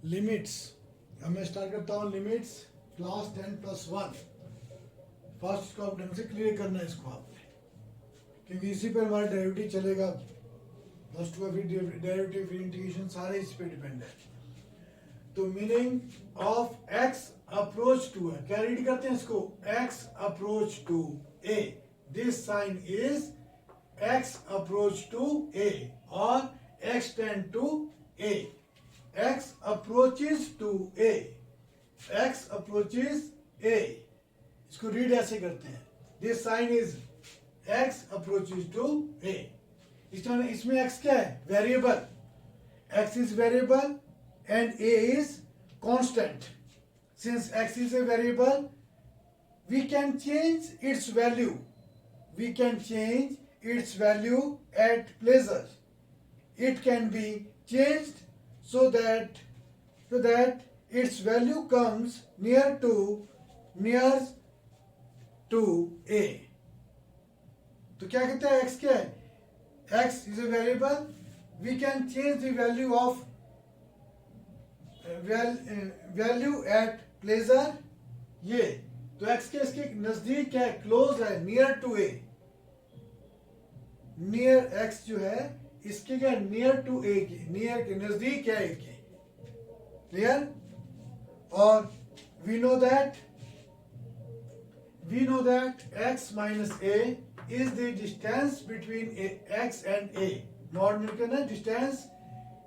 Limits. अब मैं start करता हूँ लिमिट्स क्लास 10+1। फर्स्ट इसको आप ढंग से क्लियर करना है इसको आपने, क्योंकि इसी पर हमारा डेरिवेटिव चलेगा। प्लस टू का फिर डेरिवेटिव फिर इंटीग्रेशन सारे इस पे डिपेंड है। तो meaning of x approach to है, क्या रीड करते हैं इसको, x approach to a, this sign is x approach to a और x tend to a, x approaches to a, x approaches a, इसको रीड ऐसे करते हैं, this sign is x approaches to a. इसमें x क्या है, variable, x is variable and a is constant. Since x is a variable, we can change its value. We can change its value at pleasure. It can be changed so that its value comes near to a. तो क्या कहते हैं, x क्या है, x is a variable. We can change the value of value at pleasure, ये तो x के इसके नजदीक है, क्लोज है, near to A, near x जो है इसके क्या, नियर टू ए की, नियर के नजदीक है ए के, क्लियर। और we know that x minus A is the distance between x and A, mod मिलकर ना, distance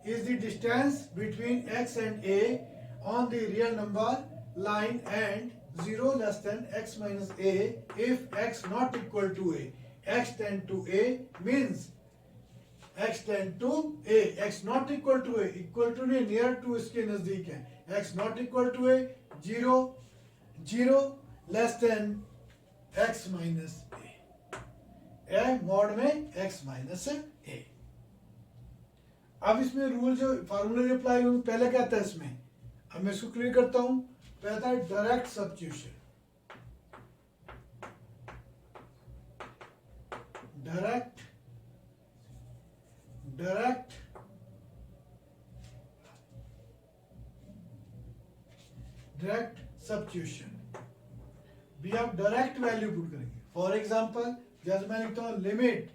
is the distance between x and a on the real number line and 0 less than x minus a if x not equal to a. X tend to a means x tend to a, x not equal to a, equal to नहीं, near to इसके नजदीक है, x not equal to a, 0 less than x minus a mod में x minus a। अब इसमें rule जो formula apply होंगे, पहले क्या आता है इसमें, अब मैं इसको क्लियर करता हूं। पहला है डायरेक्ट सब्स्टिट्यूशन, डायरेक्ट सब्स्टिट्यूशन भी आप डायरेक्ट वैल्यू पुट करेंगे। फॉर एग्जांपल जैसे मैं लिखता हूं लिमिट,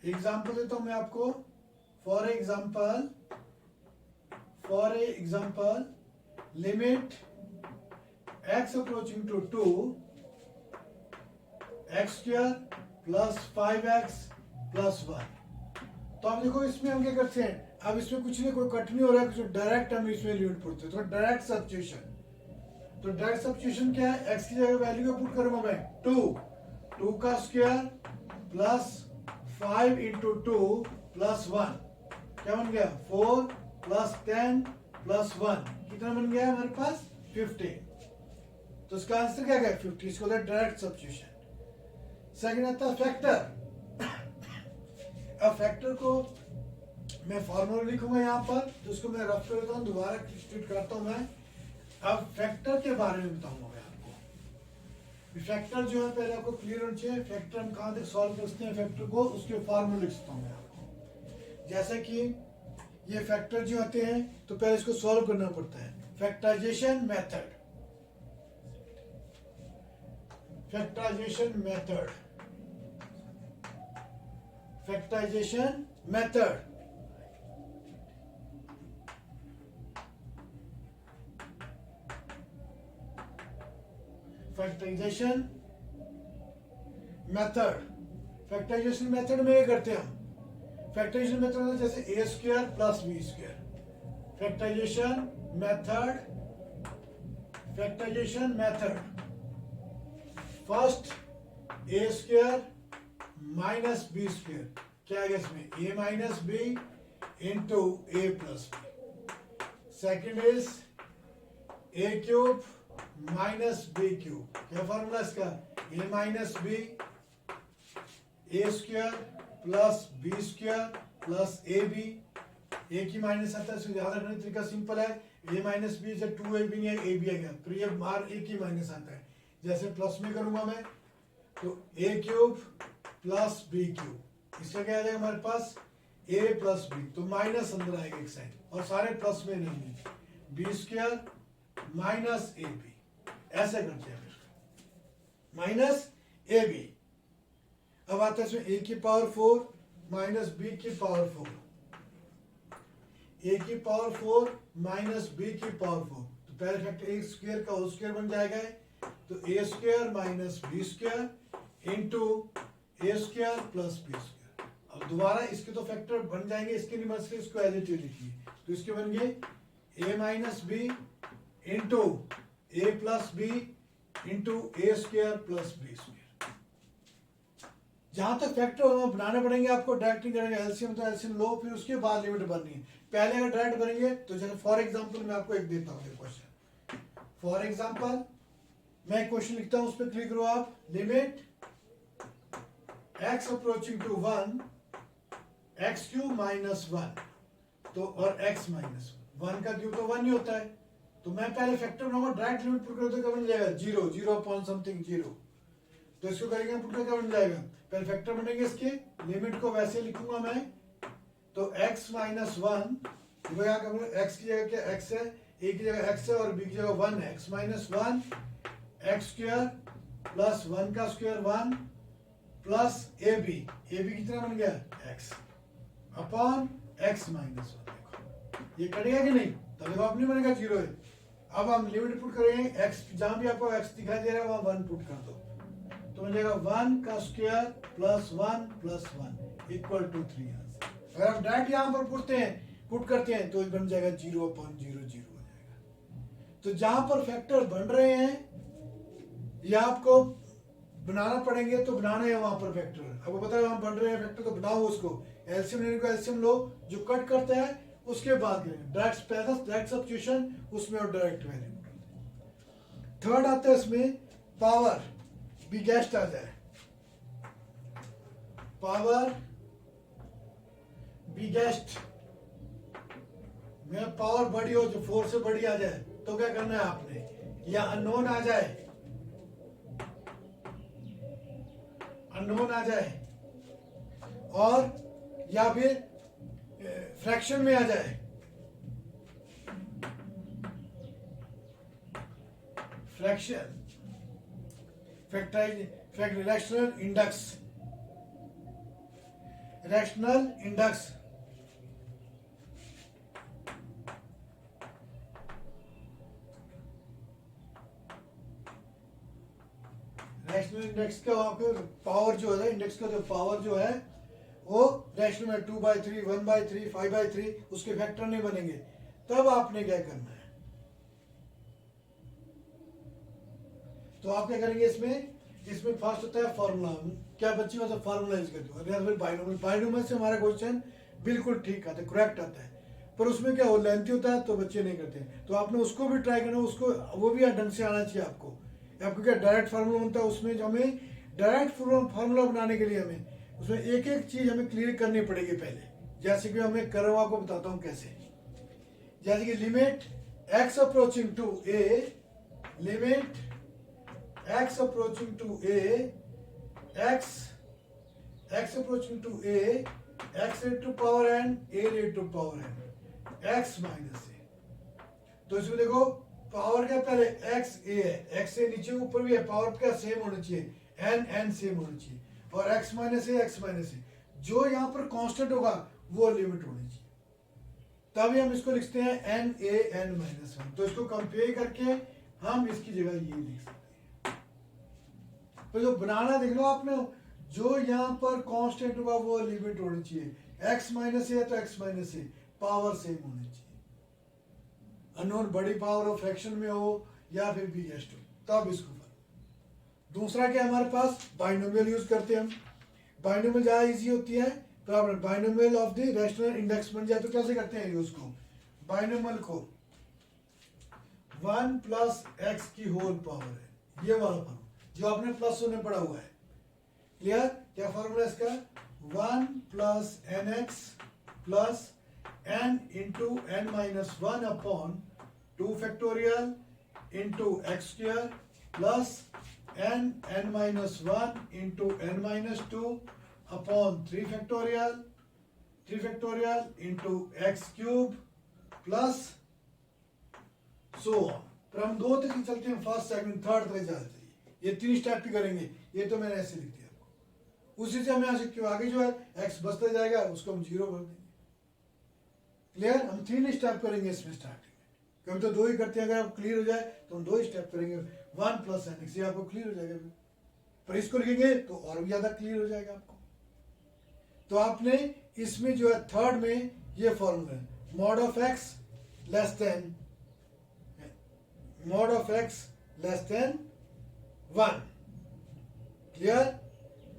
एग्जांपल देता हूं मैं आपको, for example limit x approaching to 2 x square plus 5x plus 1। तो आप देखो इसमें हम क्या करते हैं, अब इसमें कुछ नहीं, कोई कट नहीं हो रहा है, कुछ डायरेक्ट हम इसमें लिमिट पुटते हैं, तो डायरेक्ट सब्स्टिट्यूशन। तो डायरेक्ट सब्स्टिट्यूशन क्या है, x की जगह वैल्यू को पुट करूंगा मैं 2 का स्क्वायर प्लस 5 इंटू 2 प्लस 1, क्या बन गया, 4 प्लस 10 प्लस 1, कितना बन गया हमारे पास, 15। तो इसका आंसर क्या है, 50। इसको डायरेक्ट सब्स्टिट्यूशन। सेकंड आता है फैक्टर। अब फैक्टर को मैं फॉर्मूला लिखूंगा यहाँ पर, तो इसको मैं रफ कर देता हूँ, दोबारा स्ट्रीट करता हूँ मैं। अब फैक्टर के बारे में बताऊंगा मैं आपको। फैक्टर जो है पहले आपको क्लियर होना चाहिए, फैक्टर हम कहाँ तक सॉल्व करते हैं फैक्टर को, उसके फॉर्मूला लिखता हूँ मैं आपको। जैसे कि ये फैक्टर जो आते हैं तो पहले इसको सॉल्व करना पड़ता है, factorisation method, factorisation method, factorisation method. Factorisation method, factorisation method में ये करते हैं हम, फैक्टराइजेशन मेथड जैसे a square plus b square, factorisation method first a square minus b square, क्या है इसमें, a minus b into a plus b. Second is a cube minus b cube, क्या फॉर्मूला इसका, a minus b, a square plus b square plus a b, a की minus आता है, इसको याद रखने का तरीका सिंपल है, ए माइनस बी से 2ab नहीं है, ए बी आ गया, फिर ये बाहर ए की माइनस आता है, जैसे प्लस में करूंगा मैं तो A cube plus B cube, इसका क्या आ जाएगा हमारे पास, ए प्लस बी, तो माइनस अंदर आएगा एक साइड और सारे प्लस में रहेंगे, B square minus A B, ऐसे करते हैं फिर माइनस ए बी। अब आता है इसमें ए की पावर 4 माइनस बी की पावर 4, ए की पावर 4 माइनस बी की पावर 4, तो पहले फैक्टर ए स्क्वायर का होल स्क्वायर बन जाएगा, तो a square minus b square into a square plus b square. अब दोबारा इसके तो फैक्टर बन जाएंगे, इसके रिवर्स से इसको एज इट इज लिखिए, तो इसके बन गए ए minus b into a plus B into a square plus b square. जहां तक फैक्टर बनाने पड़ेंगे आपको, डायरेक्ट नहीं करेंगे, एलसीएम तो एलसीएम लो, फिर उसके बाद लिमिट बननी है। पहले अगर डायरेक्ट बनेंगे तो जैसे फॉर एग्जांपल मैं आपको एक देता हूँ क्वेश्चन, फॉर एग्जांपल मैं क्वेश्चन लिखता हूं, उस पर क्लिक करो आप, limit x approaching to 1 x cube minus 1, तो और x माइनस 1 का क्यूब तो 1 ही होता है, तो मैं पहले फैक्टर बनाऊंगा, डायरेक्ट लिमिट पुट करो तो क्या बन जाएगा 0, 0 अपॉन समथिंग 0, तो इसको करेंगे पुट करके बन जाएगा, पहले फैक्टर बनेंगे इसके, लिमिट को वैसे लिखूंगा मैं, तो x माइनस 1, देखो यहाँ करूंगा x की जगह क्या x है, a की जगह x है और b की जगह 1 है, x minus 1 x square plus 1 का स्क्वायर 1 प्लस ए बी कितना बन गया x अपॉन x माइनस 1। देखो ये कटेगा कि नहीं, तब देखो आप नहीं बनेगा 0 है। अब हम लिमिट पुट करेंगे, x जहां भी आपको x दिखाई दे रहा है वहां 1 पुट कर दो, तो बन जाएगा 1 का square plus 1 plus 1 equal to 3 answer. अगर आप डायरेक्ट यहां पर पुट करते हैं तो बन जाएगा 0 अपॉन 0 0 हो जाएगा। तो जहां पर फैक्टर बन रहे हैं या आपको बनाना पड़ेंगे तो बनाना है वहां पर फैक्टर, आपको पता है वहां बन रहे हैं फैक्टर तो बनाओ उसको, एलसीएम लेने को एलसीएम लो, जो कट करता है उसके बाद डायरेक्ट सब्स्टिट्यूशन उसमें और डायरेक्ट वैल्यू। थर्ड आता है इसमें पावर बिगेस्ट आ जाए, पावर बिगेस्ट में पावर बड़ी हो, जो 4 से बड़ी आ जाए, तो क्या करना है आपने, या अननोन आ जाए, अननोन आ जाए, और या फिर फ्रैक्शन में आ जाए, fraction rational index, rational index, rational index का पावर जो है, इंडेक्स का जो पावर जो है वो रैशनल में 2/3 1/3 5/3 उसके फैक्टर नहीं बनेंगे। तब आपने क्या करना है, तो आप क्या करेंगे इसमें फर्स्ट होता है फॉर्मूला, क्या बच्ची मतलब फॉर्मूला यूज करते हो, बाइनोमियल से हमारा क्वेश्चन बिल्कुल ठीक आता है, करेक्ट आता है, पर उसमें क्या हो लेंथी होता है तो बच्चे नहीं करते, तो आपने उसको भी ट्राई करना, उसको वो भी ढंग से आना चाहिए आपको क्या डायरेक्ट फार्मूला बनता है, उसमें जो हमें डायरेक्ट फार्मूला बनाने के लिए हमें उसमें एक एक चीज हमें क्लियर करनी पड़ेगी पहले, जैसे कि हमें करो, आपको बताता हूं कैसे, जैसे कि limit x approaching to a, limit x approaching to a, x approaching to a, x raised to power n, a raised to power n, x minus a, तो इसमें देखो पावर क्या पहले x a है, x से नीचे ऊपर भी है, पावर क्या सेम होना चाहिए, n सेम होना चाहिए, और x माइनस a, जो यहाँ पर कांस्टेंट होगा वो लिमिट होनी चाहिए, तभी हम इसको लिखते हैं n-a-n-1, तो इसको कंपेयर करके हम इसकी जगह ये लिख सकते हैं। तो जो बनाना देख लो आपने, जो यहाँ पर कांस्टेंट होगा वो लिमिट होनी चाहिए, x माइनस a है तो x minus a power same होनी चाहिए, अननोन बड़ी पावर हो, फ्रैक्शन में हो या फिर बिगेस्ट हो, तब इसको फर्क। दूसरा क्या हमारे पास बाइनोमियल यूज करते हैं हम, बाइनोमियल ज्यादा इजी होती है, तो आप binomial of the rational index बन जाए तो कैसे करते हैं यूज को, बाइनोमियल को 1 प्लस x की होल पावर है, ये वाला फॉर्मूला जो आपने प्लस होने पड़ा हुआ है, क्लियर, क्या फॉर्मूला इसका 1 plus nx plus n into n minus 1 upon 2 factorial into x square plus n minus 1 into n minus 2 upon 3 factorial into x cube plus so on. फिर हम 2 तक ही चलते हैं, फर्स्ट सेकंड थर्ड तक जाते हैं, ये 3 स्टेप भी करेंगे। ये तो मैंने ऐसे लिख दिया आपको, उसी से हम यहाँ से आगे जो है x बचता जाएगा, उसको हम 0 भर देंगे। क्लियर? हम 3 स्टेप करेंगे इसमें स्टार्टिंग में, कभी तो 2 ही करते हैं। अगर आप क्लियर हो जाए तो हम 2 ही स्टेप करेंगे, 1 + nx, ये आपको क्लियर हो जाएगा। पर इसको लिखेंगे तो और भी ज्यादा क्लियर हो जाएगा आपको। तो आपने इसमें जो है थर्ड में ये फॉर्मूला है, mod of x less than 1। Clear?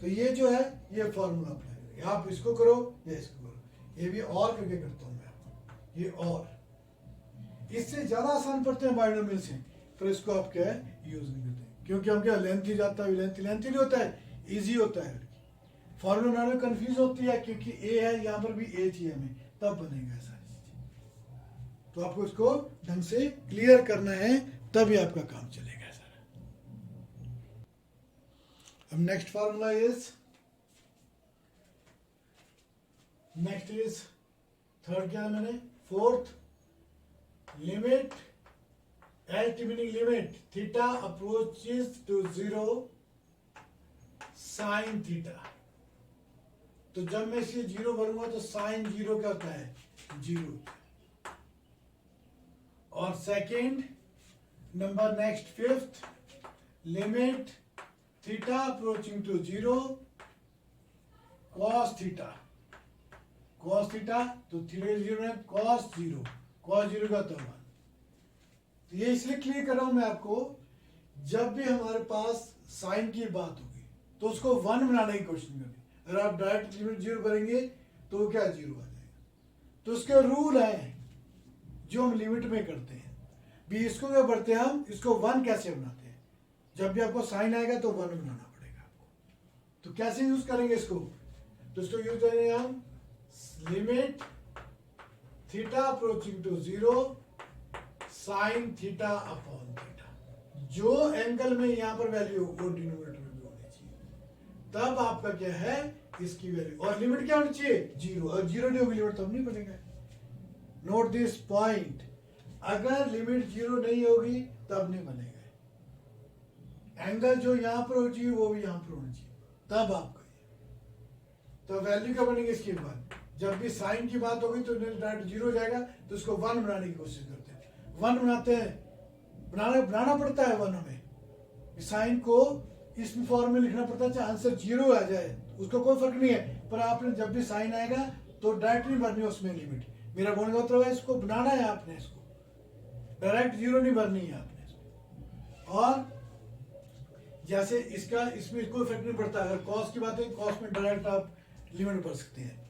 तो ये जो है ये फॉर्मूला अप्लाई करेंगे। आप इसको करो या इसको करो, ये भी और करके करता हूं मैं आपको, ये और इससे ज्यादा आसान पड़ते हैं बाइनोमियल से, पर इसको आप क्या है यूज नहीं करते, क्योंकि हम क्या लेंथी जाता है, लेंथी नहीं होता है, इजी होता है। फॉर्मूला बनाने में कंफ्यूज होती है, क्योंकि ए है, यहाँ पर भी ए चाहिए हमें, तब बनेगा सारी चीजें। तो आपको इसको ढंग से क्लियर करना है, तभी आपका काम चलेगा सर। अब नेक्स्ट फार्मूला इज थर्ड क्या है मैंने, fourth, limit meaning theta approaches to 0 sine theta. तो जब मैं इसे 0 भरूंगा तो साइन 0 क्या होता है, 0। और second number next fifth, limit theta approaching to 0 cos theta. तो थीटा 0 है, कॉस 0 का होता है 1। तो ये इसलिए क्लियर कर रहा हूं मैं आपको, जब भी हमारे पास साइन की बात होगी तो उसको 1 बनाने की कोशिश करें। अगर आप डायरेक्ट लिमिट 0 करेंगे तो वो क्या 0 आ जाएगा। तो उसके रूल है जो हम लिमिट में करते हैं भी, इसको क्या करते हैं हम, इसको 1 कैसे बनाते हैं। जब भी आपको साइन आएगा तो 1 बनाना पड़ेगा आपको। तो कैसे यूज करेंगे इसको, तो इसको यूज करेंगे हम limit theta approaching to 0 sine theta upon theta. जो एंगल में यहां पर वैल्यू वो डिनोमिनेटर में भी होनी चाहिए, तब आपका क्या है इसकी वैल्यू। और लिमिट क्या होनी चाहिए 0, और 0 नहीं होगी लिमिट तब नहीं बनेगा। नोट दिस पॉइंट, अगर लिमिट 0 नहीं होगी तब नहीं बनेगा। एंगल जो यहां पर होनी चाहिए वो भी यहां पर होनी चाहिए, तब आपका तो वैल्यू क्या बनेगी इसके बाद। जब भी साइन की बात होगी तो डायरेक्ट 0 हो जाएगा, तो उसको 1 बनाने की कोशिश करते हैं। 1 बनाते हैं, बनाना पड़ता है 1 हमें। साइन को इस फॉर्म में लिखना पड़ता है, चाहे आंसर 0 आ जाए उसको कोई फर्क नहीं है, पर आपने जब भी साइन आएगा तो डायरेक्ट नहीं भरनी उसमें लिमिट। मेरा बोलने का मतलब है इसको बनाना है आपने, इसको डायरेक्ट 0 नहीं भरनी है आपने इसको। और जैसे इसका इसमें कोई फर्क नहीं पड़ता, अगर कॉस की बात है कॉस में डायरेक्ट आप लिमिट भर सकते हैं।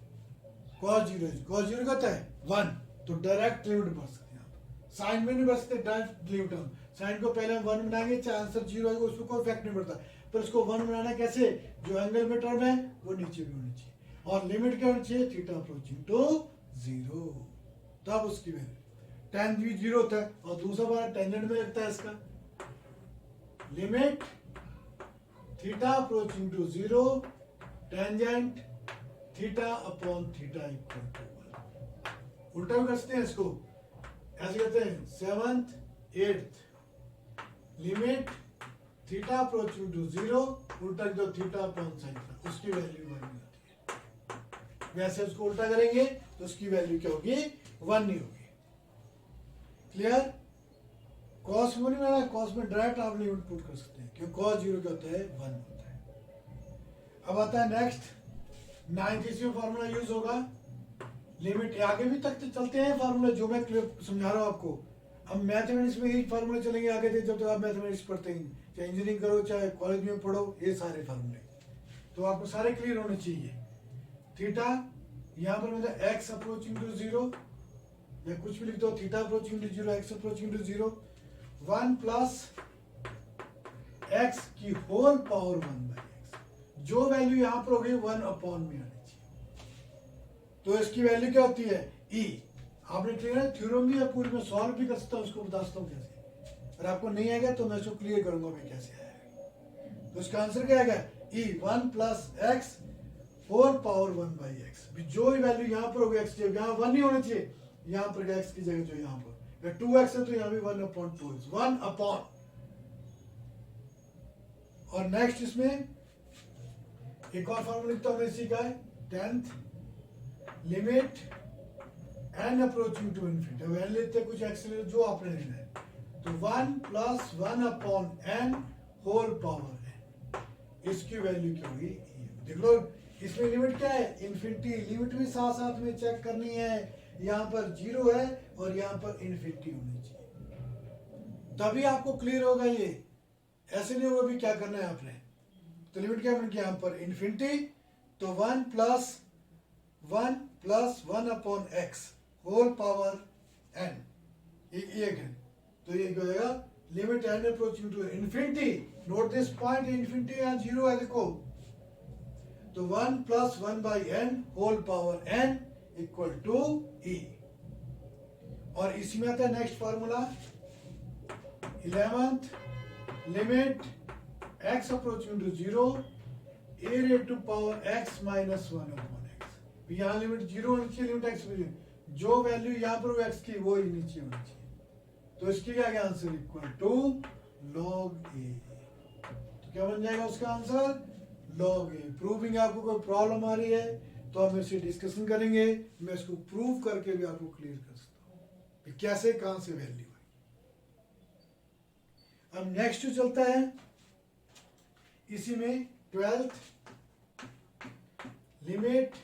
cos 0 कहता है 1, तो डायरेक्ट लिमिट भर सकते हैं आप। साइन में नहीं भर सकते, डायरेक्ट लिमिट हम साइन को पहले हम 1 बनाएंगे, चाहे आंसर 0 आएगा उसमें कोई इफेक्ट नहीं पड़ता, पर इसको 1 बनाना कैसे, जो एंगल में टर्म है वो नीचे भी होनी चाहिए, और लिमिट क्या होनी चाहिए थीटा अप्रोचिंग टू 0, तब उसकी वैल्यू। tan भी 0 होता है, और दूसरा बार टेंजेंट में लगता है इसका, limit theta approaching to 0 tangent theta upon theta equal to 1। उल्टा भी कर सकते हैं इसको, ऐसे कहते हैं 7th 8th, limit theta approaching to 0 उल्टा जो थीटा अपॉन साइन थीटा, उसकी वैल्यू 1 नहीं होती है। वैसे उसको उल्टा करेंगे तो उसकी वैल्यू क्या होगी 1 नहीं होगी। क्लियर? कॉस में नहीं बनाना, कॉस में डायरेक्ट आप लिमिट पुट कर सकते हैं, क्योंकि cos 0 क्या होता है 1 होता है। अब आता है नेक्स्ट 9th, इसमें फार्मूला यूज होगा लिमिट। आगे भी तक चलते हैं फार्मूला जो मैं समझा रहा हूं आपको। अब मैथमेटिक्स में यही फार्मूले चलेंगे आगे तक, जब तक आप मैथमेटिक्स पढ़ते हैं, चाहे इंजीनियरिंग करो चाहे कॉलेज में पढ़ो, ये सारे फार्मूले तो आपको सारे क्लियर होने चाहिए। थीटा यहाँ पर मतलब एक्स अप्रोचिंग टू 0, या कुछ भी लिख दो, theta approaching to 0 x approaching to 0, 1 plus x की होल पावर 1/x। जो वैल्यू यहां पर होगी 1 अपॉन में आनी चाहिए, तो इसकी वैल्यू क्या होती है e। आपने क्लियर है, थ्योरम भी पूरी में सॉल्व भी कर सकता हूं, उसको बता सकता हूं कैसे। अगर आपको नहीं आएगा तो मैं इसको क्लियर करूंगा मैं कैसे आएगा। तो इसका आंसर क्या आएगा e 1 plus x whole power 1/x। जो वैल्यू यहां पर होगी एक्स की, यहाँ 1 नहीं होना चाहिए, यहाँ पर एक्स की जगह जो यहाँ पर, 2x है तो यहाँ भी 1/2 है, 1 अपॉन। और नेक्स्ट इसमें एक और फॉर्मूला लिखता हूं मैं इसी का है, 10th limit n approaching to infinity. अब n लेते हैं कुछ x ले जो आपने लेना है, तो 1 + 1/n होल पावर n, इसकी वैल्यू क्या होगी, देख लो इसमें लिमिट क्या है, इन्फिनिटी। लिमिट भी साथ साथ में चेक करनी है, यहाँ पर 0 है और यहाँ पर इन्फिनिटी होनी चाहिए, तभी आपको क्लियर होगा ये, ऐसे नहीं होगा भी क्या करना है आपने। तो लिमिट क्या बन गया यहाँ पर इन्फिनिटी, तो 1 + 1/x होल पावर n, ये है। तो ये क्या हो जाएगा, limit n approaching to infinity, note this point, infinity यहाँ 0 है देखो, तो 1 + 1/n whole power n equal to e। और इसी में आता है next formula, 11th limit x approaching to 0 e⁻x - 1/x। यहाँ लिमिट 0 होनी चाहिए, लिमिट x, जो वैल्यू यहाँ पर x की वो ही नीचे होनी चाहिए, तो इसकी क्या answer equal to log a। तो क्या बन जाएगा उसका आंसर, log a। प्रूविंग, आपको कोई प्रॉब्लम आ रही है तो हम इससे डिस्कशन करेंगे, मैं इसको प्रूव करके भी आपको क्लियर कर सकता हूँ कि कैसे कहां से वैल्यू आई। अब नेक्स्ट चलता है इसी में 12th limit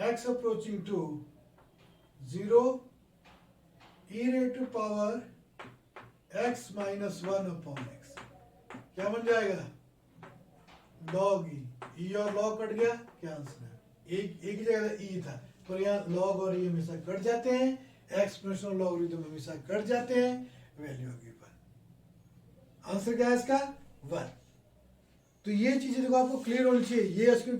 x approaching to 0 e⁻x - 1/x, क्या बन जाएगा, log e और log कट गया, क्या आंसर है, एक ही जगह e था, पर यहाँ log और e हमेशा कट जाते हैं, एक्सपोनेंशियल लॉगरिथम हमेशा कट जाते हैं, वैल्यू आ गई 1। आंसर क्या है इसका, 1। तो ये चीजें देखो आपको क्लियर होनी चाहिए, ये इसके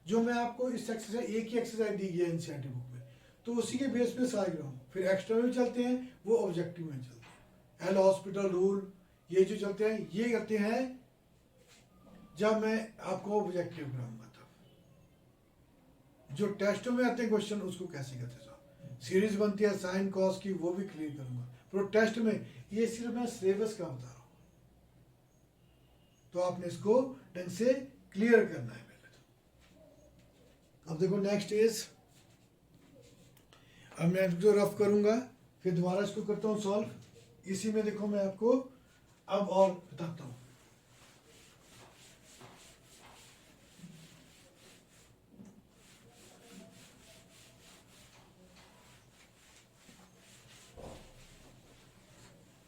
जो मैं आपको इस एक्सरसाइज, एक ही एक्सरसाइज दी गई है एनसीईआरटी बुक में, तो उसी के बेस पे सारे ग्राउंड, फिर एक्स्ट्रा में चलते हैं, वो ऑब्जेक्टिव में चलते हैं, एल हॉस्पिटल रूल, ये जो चलते हैं ये करते हैं जब मैं आपको ऑब्जेक्टिव कराऊंगा, तब जो टेस्टों में आते हैं क्वेश्चन उसको कैसे करते हैं, सीरीज बनती है साइन कॉस की, वो भी क्लियर करूंगा, पर टेस्ट में ये सिर्फ मैं सिलेबस का बता रहा हूँ, तो आपने इसको ढंग से क्लियर करना है पहले तो। अब देखो नेक्स्ट इज, अब मैं जो रफ करूंगा फिर दोबारा इसको करता हूँ सॉल्व, इसी में देखो मैं आपको अब और बताता हूँ।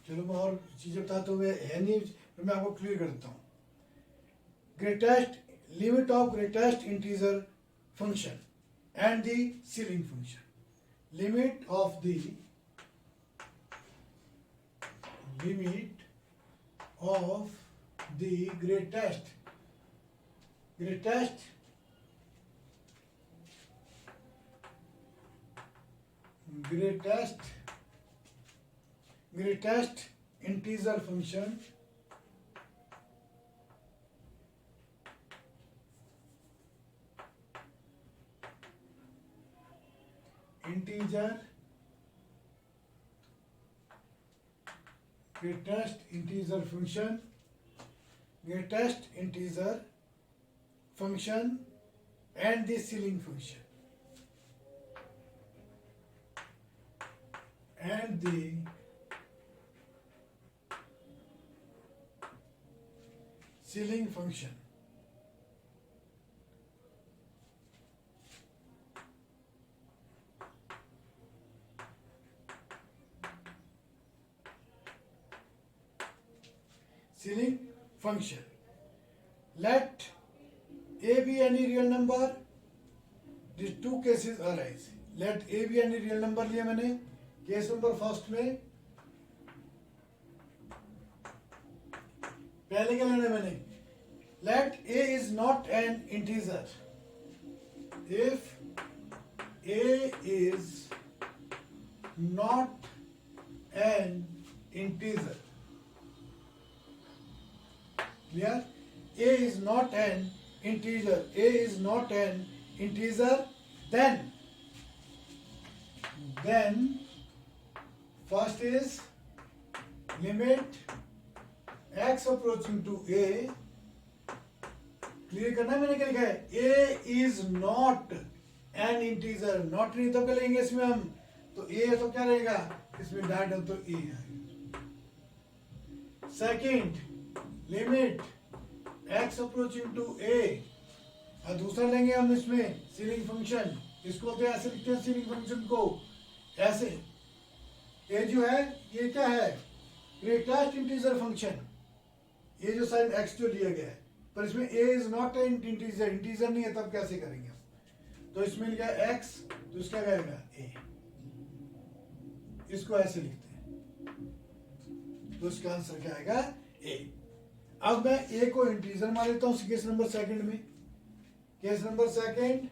चलो मैं और चीजें बताता हूँ, है नहीं, मैं आपको क्लियर कर देता हूँ। Greatest limit of greatest integer function and the ceiling function, limit of the greatest integer function greatest integer function and the ceiling function and the ceiling function. Ceiling function. Let a be any real number. These two cases arise. Let a be any real number लिया मैंने. Case number first में पहले क्या लेना मैंने, let a is not an integer. If a is not an integer, clear? A is not an integer. A is not an integer. Then first is limit x approaching to a, clear करना है मैंने क्या लिखा है, a is not an integer, not नहीं तो क्या लेंगे इसमें हम, तो a है तो क्या रहेगा इसमें डाट तो a आएगा। Second limit x approaching to a, और दूसरा लेंगे हम इसमें सीलिंग फंक्शन, इसको तो ऐसे लिखते हैं सीलिंग फंक्शन को ऐसे, ये जो है ये क्या है ग्रेटेस्ट इंटीजर फंक्शन, ये जो साइन x जो लिया गया है, पर इसमें a is not an integer, integer नहीं है तब कैसे करेंगे, तो इसमें लिखा है x तो इसका क्या आएगा a, इसको ऐसे लिखते हैं तो इसका आंसर क्या आएगा a। अब मैं a को इंटीजर मान लेता हूं केस नंबर सेकंड में, case number second,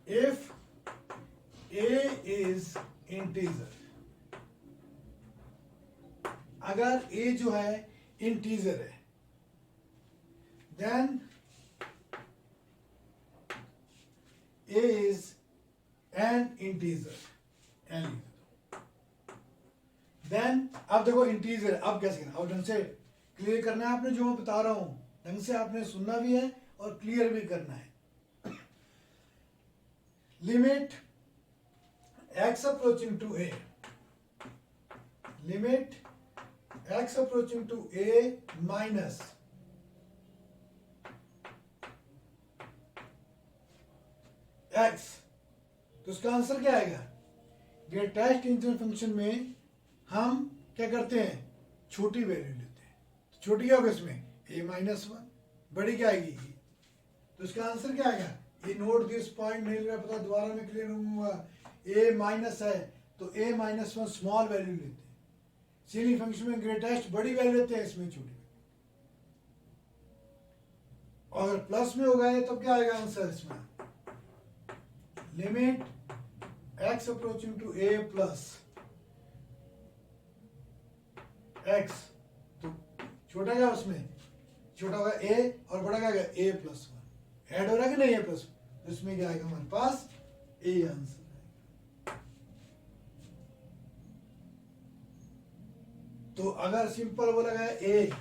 if a is integer, अगर a जो है इंटीजर है, then a is an integer, n, then अब देखो इंटीजर, अब कैसे करना, अब ढंग से क्लियर करना है आपने, जो मैं बता रहा हूं ढंग से आपने सुनना भी है और क्लियर भी करना है। Limit x approaching to a, limit x approaching to a minus x, तो उसका आंसर क्या आएगा, ग्रेटेस्ट इंटीजर फंक्शन में हम क्या करते हैं छोटी वैल्यू लेते हैं, तो छोटी क्या होगा इसमें a माइनस वन, बड़ी क्या आएगी e, तो इसका आंसर क्या आएगा, ये नोट दिस पॉइंट नहीं लगा पता दोबारा में क्लियर होऊंगा, a माइनस है तो a minus one small value लेते हैं, सीलिंग फंक्शन में ग्रेटेस्ट बड़ी वैल्यू लेते हैं, इसमें छोटी, और अगर प्लस में होगा तब क्या आएगा आंसर इसमें, limit x approaching to a plus x, तो छोटा क्या उसमें छोटा होगा a और बड़ा क्या होगा a प्लस वन, ऐड हो रहा है कि नहीं a प्लस, इसमें क्या आएगा हमारे पास a आंसर आएगा। तो अगर सिंपल बोला गया a,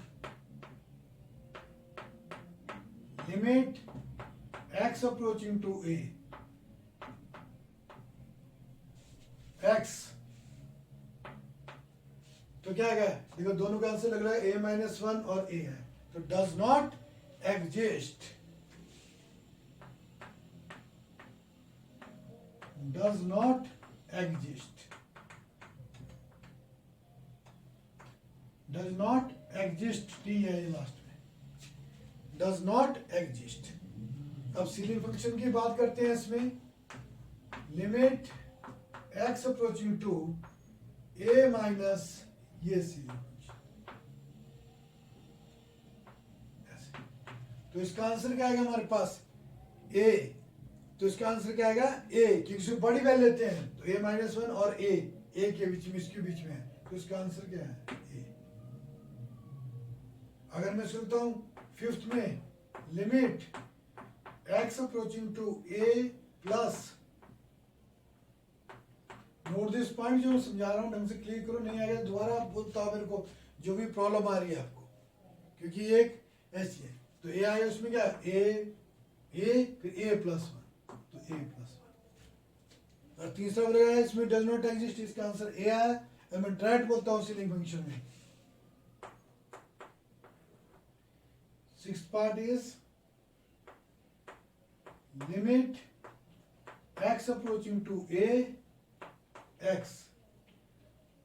limit x approaching to a, x, तो क्या है देखो दोनों का आंसर लग रहा है a माइनस वन और a है, तो does not exist, does not exist, does not exist, t है ये लास्ट में, does not exist। अब सीलिंग फंक्शन की बात करते हैं इसमें, limit x approaching to a minus ये सीलिंग फंक्शन, तो इसका आंसर क्या आएगा हमारे पास a, तो इसका आंसर क्या आएगा a, क्योंकि बड़ी वैल्यू लेते हैं तो a माइनस वन और a के बीच में, इसके बीच में है, तो इसका आंसर क्या है a। अगर मैं सुनता हूं फिफ्थ में, limit x approaching to a plus, note this point जो मैं समझा रहा हूं ढंग से क्लियर करो, नहीं आएगा दोबारा बोलता मेरे को जो भी प्रॉब्लम आ रही है आपको, क्योंकि ये एक ऐसी है, तो a आया उसमें क्या a फिर a प्लस वन, तो a प्लस वन, और तीसरा बोलेगा इसमें डज नॉट एग्जिस्ट, इसका आंसर a आया, और मैं डायरेक्ट बोलता हूं सीलिंग फंक्शन में। Sixth part is limit x approaching to a, x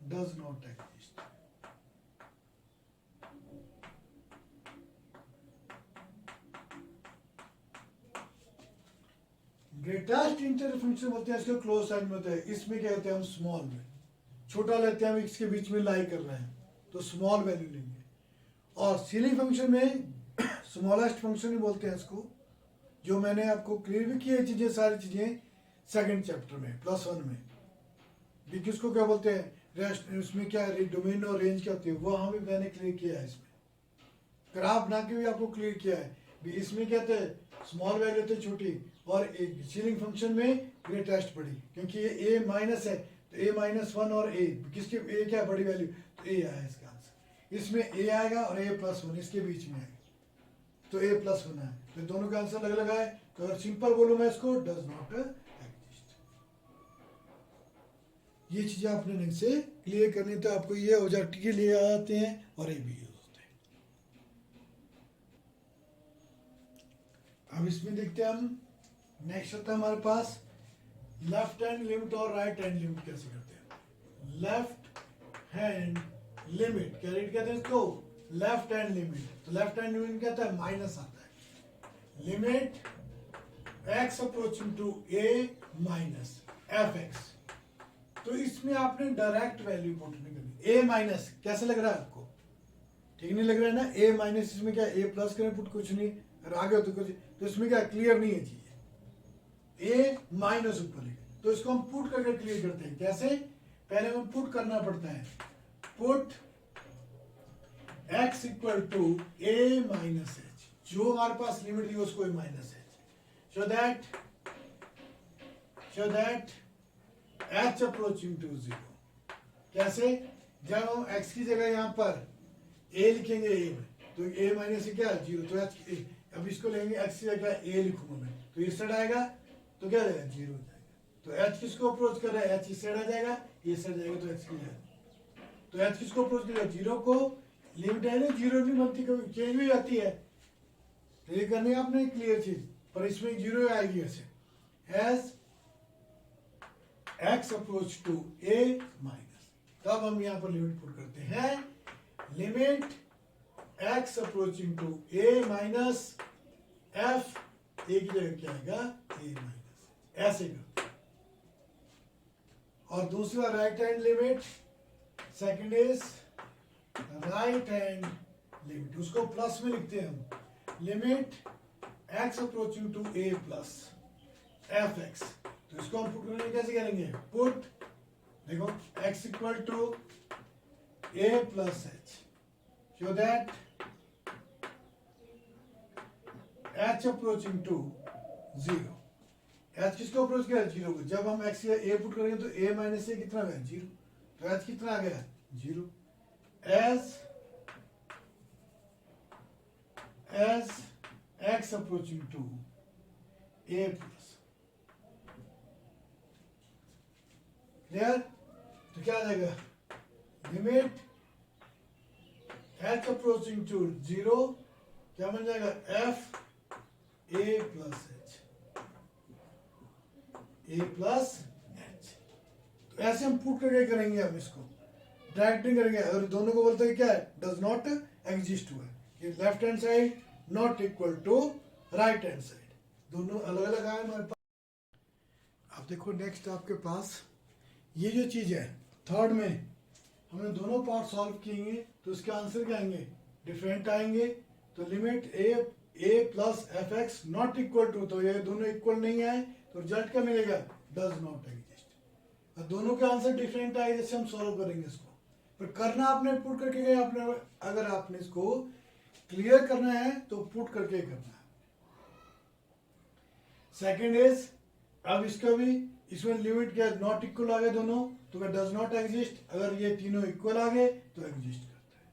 does not exist, greatest integer function बोलते हैं, इसको क्लोज साइन में होता है, इसमें क्या होता है हम स्मॉल में छोटा लेते हैं, हम इसके बीच में लाई कर रहे हैं तो स्मॉल वैल्यू लेंगे, और सीलिंग फंक्शन में स्मॉलेस्ट फंक्शन ही बोलते हैं इसको, जो मैंने आपको क्लियर भी किया चीजें, सारी चीजें सेकंड चैप्टर में प्लस वन में भी, किसको क्या बोलते हैं रेस्ट, उसमें क्या डोमेन और रेंज क्या होती है, वो वहां भी मैंने क्लियर किया है, इसमें ग्राफ बना के भी आपको क्लियर किया है भी, इसमें क्या थे स्मॉल वैल्यू थे छोटी, और एक सीलिंग फंक्शन में ग्रेटेस्ट बड़ी, क्योंकि ये ए माइनस है तो ए माइनस वन और ए किसके ए क्या बड़ी वैल्यू, तो ए आया इसका आंसर। इसमें ए आएगा और ए प्लस वन इसके बीच में आएगा तो ए प्लस वन है, तो दोनों का आंसर अलग अलग है। तो अगर सिंपल बोलूँ मैं इसको, डज नॉट एग्जिस्ट। ये चीजें आपने ढंग से क्लियर करनी, तो आपको ये ऑब्जेक्ट के लिए आते हैं और ये भी यूज होते हैं। अब इसमें देखते हैं हम, नेक्स्ट होता है हमारे पास लेफ्ट हैंड लिमिट और राइट हैंड लिमिट कैसे करते हैं। लेफ्ट हैंड लिमिट क्या रीड कहते हैं इसको, लेफ्ट हैंड लिमिट। तो लेफ्ट हैंड लिमिट क्या आता है, माइनस आता है। Limit x approaching to a minus F x. तो इसमें आपने डायरेक्ट वैल्यू पुट नहीं करनी। a माइनस कैसे लग रहा है आपको, ठीक नहीं लग रहा है ना, a माइनस, इसमें क्या a प्लस करें पुट, कुछ नहीं, और आगे हो तो कुछ, तो इसमें क्या क्लियर नहीं है चीज, a माइनस ऊपर है। तो इसको हम पुट करके क्लियर करते हैं। कैसे, पहले हमें पुट करना पड़ता है, put x equal to a minus H, जो हमारे पास लिमिट थी उसको a minus H, so that h approaching to zero. कैसे, जब हम x की जगह यहाँ पर a लिखेंगे a में, तो a माइनस से क्या जीरो, तो h, अब इसको लेंगे x की जगह a लिखूंगा मैं, तो इस साइड आएगा तो क्या जाएगा, जीरो हो जाएगा। तो h किसको अप्रोच कर रहा है, h इस साइड आ जाएगा, ये साइड जाएगा तो x की जाएगा। तो h किसको अप्रोच कर रहा है, जीरो को। लिमिट है ना, जीरो नहीं बनती, कभी चेंज भी जाती है, तो ये करनी है आपने क्लियर चीज, पर इसमें जीरो आएगी ऐसे, as x approach to a minus. तब हम यहाँ पर लिमिट पुट करते हैं, limit x approaching to a minus f, a की जगह क्या आएगा, a माइनस, ऐसे करते हैं। और दूसरा right hand limit, second is right hand limit, उसको प्लस में लिखते हैं हम, limit x approaching to a plus F x. तो इसको हम पुट करने कैसे करेंगे, पुट, देखो x equal to a plus H, so that h approaching to zero. h किसको अप्रोच किया, जीरो को। जब हम x या a पुट करेंगे तो a माइनस a कितना गया, जीरो, तो h कितना आ गया, zero. as x approaching to a plus, clear. तो क्या आ जाएगा, limit h approaching to zero, क्या बन जाएगा, f a plus h, a plus h। तो ऐसे हम पुट करके करेंगे, हम इसको डायरेक्ट नहीं करेंगे। अगर दोनों को बोलते हैं क्या है, डज नॉट एग्जिस्ट हुआ है, कि left hand side not equal to right hand side, दोनों अलग अलग आए हमारे पास। अब देखो नेक्स्ट आपके पास ये जो चीज है, थर्ड में हमने दोनों पार्ट सॉल्व किएंगे, तो इसके आंसर क्या आएंगे, डिफरेंट आएंगे। तो limit a plus F x not equal to, तो ये दोनों इक्वल नहीं आए, तो रिजल्ट क्या मिलेगा, डज नॉट एग्जिस्ट। और दोनों के आंसर डिफरेंट आए, जैसे हम सॉल्व करेंगे इसको, पर करना आपने पुट करके गए आपने। अगर आपने इसको क्लियर करना है तो पुट करके करना है। सेकंड इज, अब इसका भी, इसमें लिमिट क्या, नॉट इक्वल आ गए दोनों, तो वह डज नॉट एग्जिस्ट। अगर ये तीनों इक्वल आ गए तो एग्जिस्ट करता है।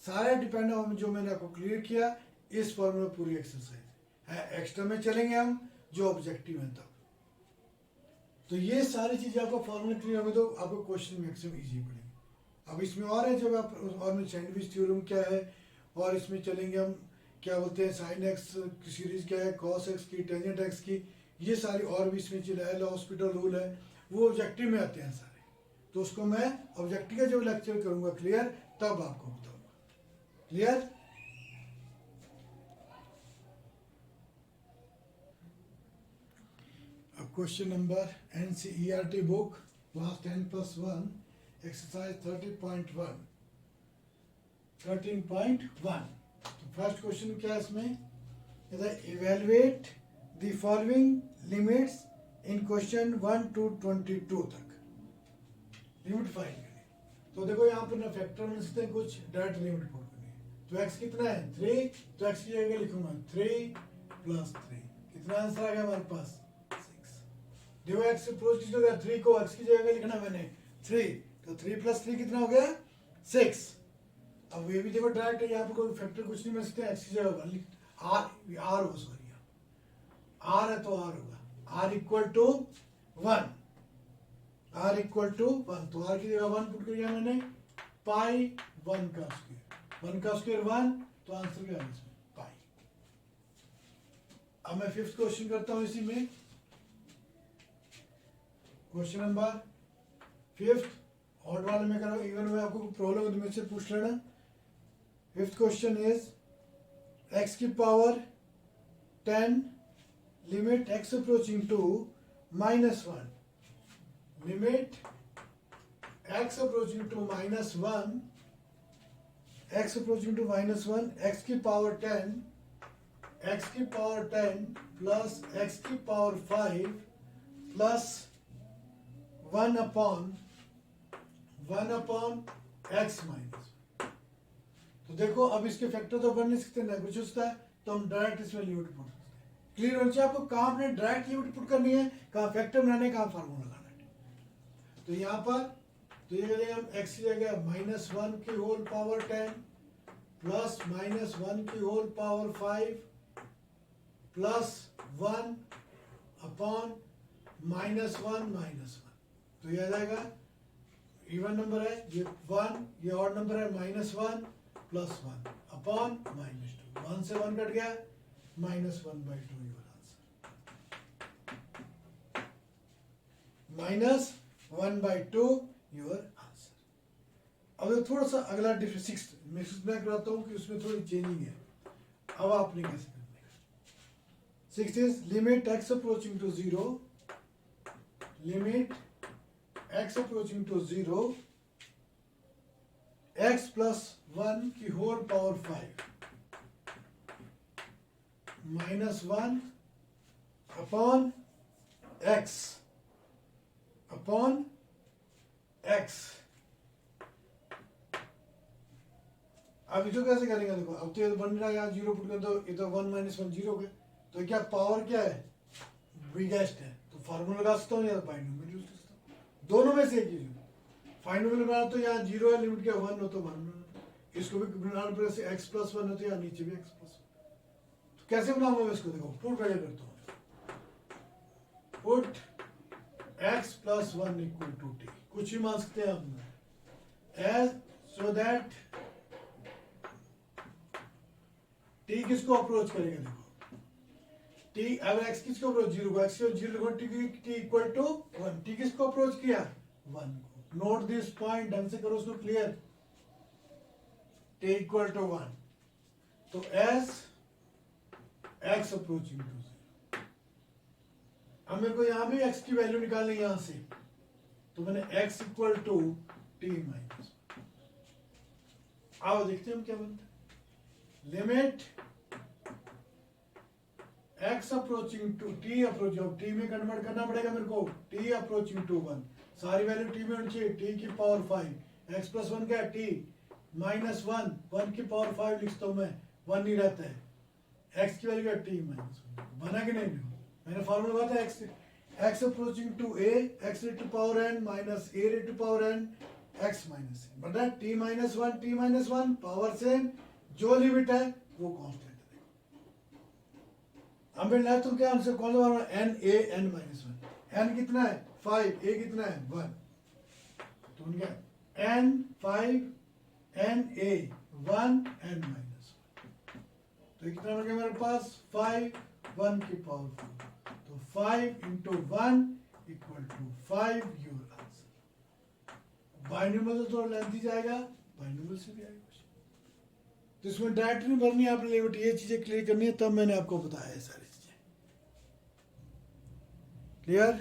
सारे डिपेंड ऑन जो मैंने आपको क्लियर किया, इस फॉर्मूला पूरी एक्सरसाइज है। एक्स्ट्रा में चलेंगे हम जो ऑब्जेक्टिव है तब। तो ये सारी चीजें आपको फॉर्मूला क्लियर होंगे तो आपको क्वेश्चन मैक्सिमम इजी पड़ेंगे। अब इसमें और है, जब आप और में सैंडविच थ्योरम क्या है, और इसमें चलेंगे हम क्या बोलते हैं, साइन एक्स की सीरीज क्या है, कॉस एक्स की, टेंजेंट एक्स की, ये सारी और भी इसमें चले, एल हॉस्पिटल रूल है, वो ऑब्जेक्टिव में आते हैं सारे। तो उसको मैं ऑब्जेक्टिव का जब लेक्चर करूंगा क्लियर, तब आपको बताऊंगा। क्लियर। अब question number NCERT book class 10+1 exercise 13.1। तो फर्स्ट क्वेश्चन क्या है इसमें, evaluate the following limits in question 1 to 22 तक लिमिट फाइंड करें। तो देखो यहाँ पर ना फैक्टर मिल सकते हैं, कुछ डायरेक्ट लिमिट पुट करनी है। तो x कितना है 3, तो x की जगह लिखूंगा 3 + 3, कितना आंसर आ गया हमारे पास 6। देखो x अप्रोच कितना हो गया 3 को x की जगह लिखना मैंने 3, तो 3 + 3 कितना हो गया 6। अब ये भी देखो डायरेक्ट है, यहाँ पे कोई फैक्टर कुछ नहीं मिल सकते, x की जगह r होगा, सॉरी r है तो r होगा, r equal to 1, r equal to 1, तो r की जगह 1 पुट कर दिया मैंने, पाई 1 का स्क्वायर 1, तो आंसर क्या है इसमें पाई। अब मैं 5th क्वेश्चन करता हूं इसी में, क्वेश्चन नंबर 5th, ऑड वाले में करो, इवन में आपको प्रॉब्लम है तो मुझसे पूछ लेना। 5th क्वेश्चन इज x की power 10 limit x approaching to -1, limit x approaching to -1, x approaching to -1, x की पावर 10 प्लस x की power 5 plus 1 upon x minus. तो देखो अब इसके फैक्टर तो बन नहीं सकते ना, कुछ होता है तो हम डायरेक्ट इसमें लिमिट पुट करते हैं। क्लियर होना चाहिए आपको, कहाँ आपने डायरेक्ट लिमिट पुट करनी है, कहाँ फैक्टर बनाने, कहाँ फार्मूला लगाना है। तो यहाँ पर तो ये करेंगे हम x की जगह -1 की होल पावर 10 प्लस -1 की होल पावर 5 प्लस 1 अपॉन -1, तो ये आ जाएगा, इवन नंबर है ये 1, ये ऑड नंबर है -1 प्लस 1 अपॉन -2, 1 से 1 कट गया, -1/2 योर आंसर, -1/2 योर आंसर। अब थोड़ा सा अगला डिफरेंस 6th मैं कराता हूँ कि उसमें थोड़ी चेंजिंग है, अब आपने कैसे करने का। 6th is limit x approaching to 0, limit x approaching to 0, x plus 1 की होल पावर 5 -1 अपॉन x अब इसको कैसे करेंगे, देखो अब तो ये बन रहा है, यहाँ 0 पुट कर दो, ये तो 1 - 1 0 है, तो क्या पावर क्या है बिगेस्ट है, तो फार्मूला लगा सकता हूँ या बाइनोमियल यूज कर सकता हूँ, दोनों में से एक ही। बाइनोमियल बना तो यहाँ 0 है, लिमिट क्या 1 हो तो 1, इसको भी बनाना पड़ेगा, x + 1 है तो यहाँ नीचे भी x + 1, तो कैसे बनाऊंगा मैं इसको, देखो पुट करके करता हूँ, पुट x + 1 = t, कुछ भी मान सकते हैं हम, एज सो दैट t किसको अप्रोच करेगा, देखो t अगर x किसको अप्रोच 0 को, x को 0 लिखो, t इक्वल टू 1, t किसको अप्रोच किया 1 को, नोट दिस पॉइंट, ढंग से करो उसको क्लियर, t इक्वल टू 1, तो एज x अप्रोचिंग टू 0, अब मेरे को यहां भी x की वैल्यू निकालनी है यहां से, तो मैंने x equal to t minus, आओ देखते हैं हम क्या बनता है, limit x approaching to t approach, अब t में कन्वर्ट करना पड़ेगा मेरे को, t अप्रोचिंग टू 1, सारी वैल्यू t में होनी चाहिए, t की पावर 5, x + 1 क्या है t -1, 1 की पावर 5 लिखता हूं मैं, 1 नहीं रहता है, x की वैल्यू क्या t -1, बना कि नहीं, मैंने फार्मूला बताया x approaching to a, x raised to power n minus a raised to power n x minus n, बटा t -1 पावर सेम, जो लिमिट है वो कांस्टेंट है। अब मैं तो क्या आंसर कौन सा n a n -1, n कितना है 5, a कितना है 1, तो उनका n 5 n a 1 n -1, तो कितना हो गया मेरे पास 5 1 की पावर 4, तो 5 × 1 = 5 योर आंसर। बाइनोमियल तो थोड़ा लेंथी जाएगा, बाइनोमियल से भी आएगा, तो इसमें डायरेक्ट नहीं भरनी है आपने, लिमिट ये चीजें क्लियर करनी है, तब मैंने आपको बताया है सारी चीजें, क्लियर।